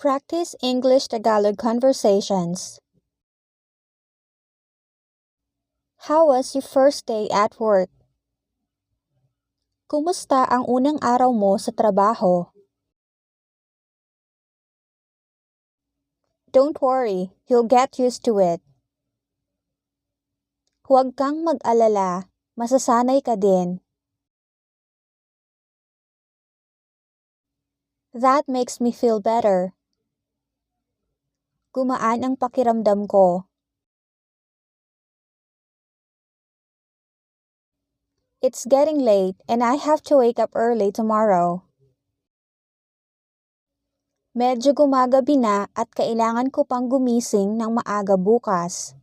Practice English-Tagalog conversations. How was your first day at work? Kumusta ang unang araw mo sa trabaho? Don't worry, you'll get used to it. Huwag kang mag-alala, masasanay ka din. That makes me feel better. Gumaan ang pakiramdam ko. It's getting late and I have to wake up early tomorrow. Medyo gumagabi na at kailangan ko pang gumising ng maaga bukas.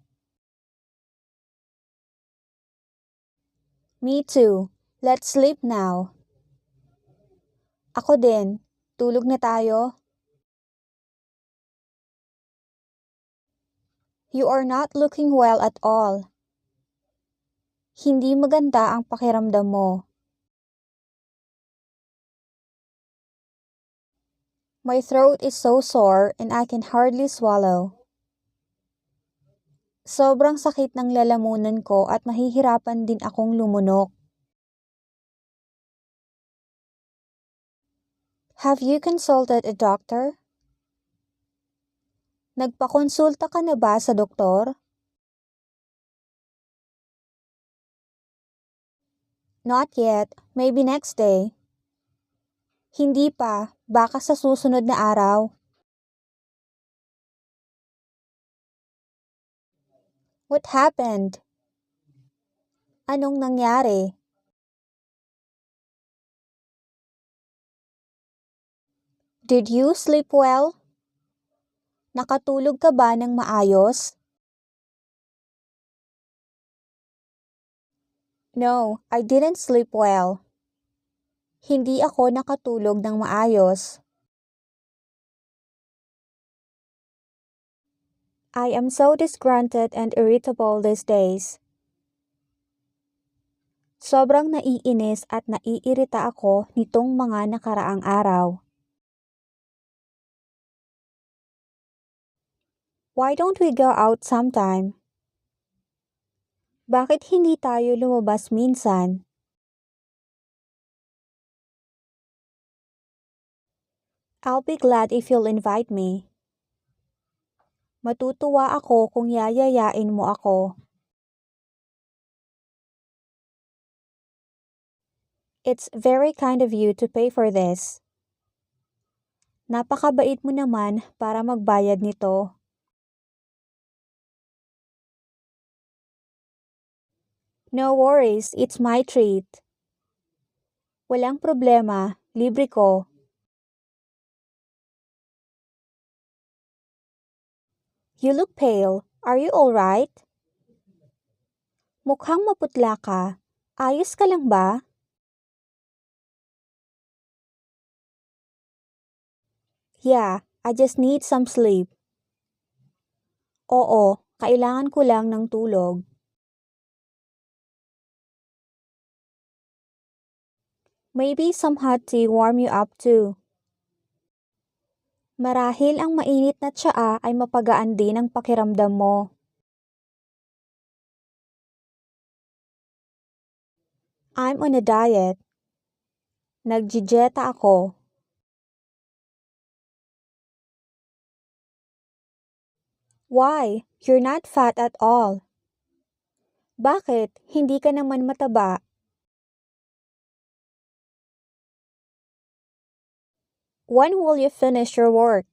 Me too. Let's sleep now. Ako din. Tulog na tayo. You are not looking well at all. Hindi maganda ang pakiramdam mo. My throat is so sore and I can hardly swallow. Sobrang sakit ng lalamunan ko at mahihirapan din akong lumunok. Have you consulted a doctor? Nagpakonsulta ka na ba sa doktor? Not yet. Maybe next day. Hindi pa. Baka sa susunod na araw. What happened? Anong nangyari? Did you sleep well? Nakatulog ka ba ng maayos? No, I didn't sleep well. Hindi ako nakatulog ng maayos. I am so disgruntled and irritable these days. Sobrang naiinis at naiirita ako nitong mga nakaraang araw. Why don't we go out sometime? Bakit hindi tayo lumabas minsan? I'll be glad if you'll invite me. Matutuwa ako kung yayayain mo ako. It's very kind of you to pay for this. Napakabait mo naman para magbayad nito. No worries, it's my treat. Walang problema, libre ko. You look pale. Are you alright? Mukhang maputla ka. Ayos ka lang ba? Yeah, I just need some sleep. Oo, kailangan ko lang ng tulog. Maybe some hot tea warm you up too. Marahil ang mainit na tsaa ay mapagaan din ang pakiramdam mo. I'm on a diet. Nagjijeta ako. Why? You're not fat at all. Bakit? Hindi ka naman mataba. When will you finish your work?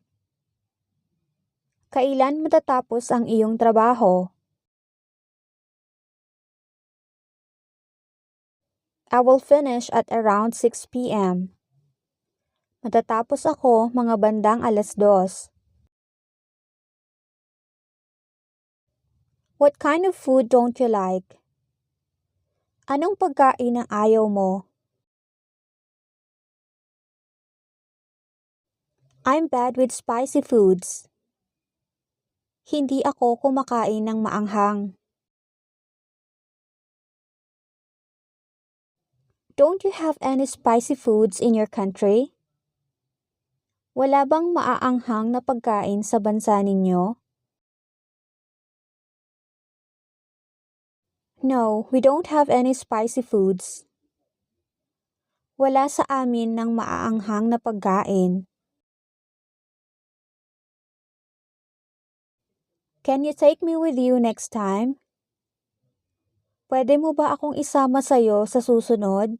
Kailan matatapos ang iyong trabaho? I will finish at around 6 p.m. Matatapos ako mga bandang 2:00. What kind of food don't you like? Anong pagkain ang ayaw mo? I'm bad with spicy foods. Hindi ako kumakain ng maanghang. Don't you have any spicy foods in your country? Wala bang maaanghang na pagkain sa bansa ninyo? No, we don't have any spicy foods. Wala sa amin ng maaanghang na pagkain. Can you take me with you next time? Pwede mo ba akong isama sa'yo sa susunod?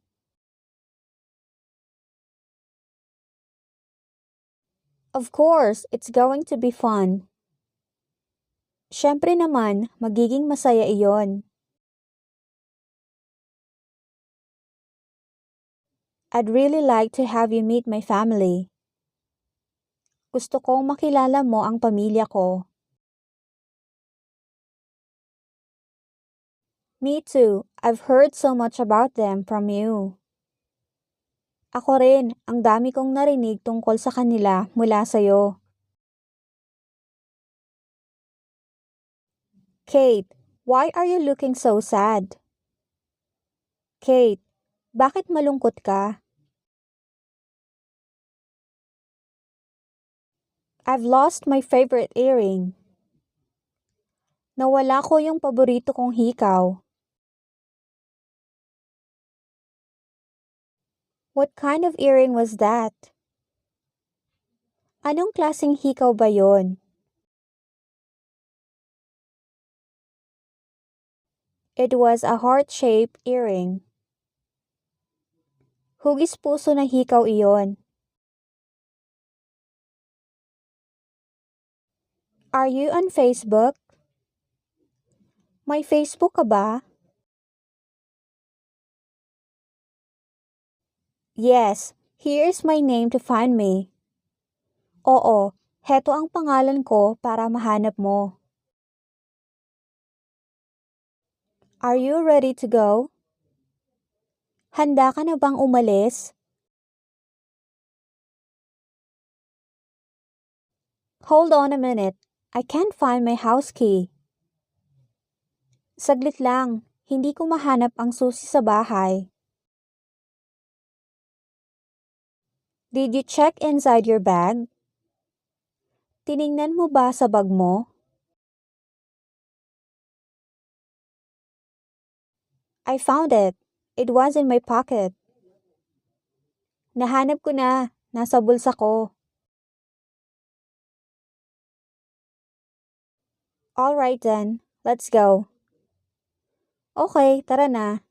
Of course, it's going to be fun. Siyempre naman, magiging masaya iyon. I'd really like to have you meet my family. Gusto kong makilala mo ang pamilya ko. Me too. I've heard so much about them from you. Ako rin, ang dami kong narinig tungkol sa kanila mula sa'yo. Kate, why are you looking so sad? Kate, bakit malungkot ka? I've lost my favorite earring. Nawala ko yung paborito kong hikaw. What kind of earring was that? Anong klaseng hikaw ba yon? It was a heart-shaped earring. Hugis puso na hikaw iyon. Are you on Facebook? May Facebook ka ba? Yes, here's my name to find me. Oo, heto ang pangalan ko para mahanap mo. Are you ready to go? Handa ka na bang umalis? Hold on a minute. I can't find my house key. Saglit lang, hindi ko mahanap ang susi sa bahay. Did you check inside your bag? Tiningnan mo ba sa bag mo? I found it. It was in my pocket. Nahanap ko na. Nasa bulsa ko. All right then. Let's go. Okay, tara na.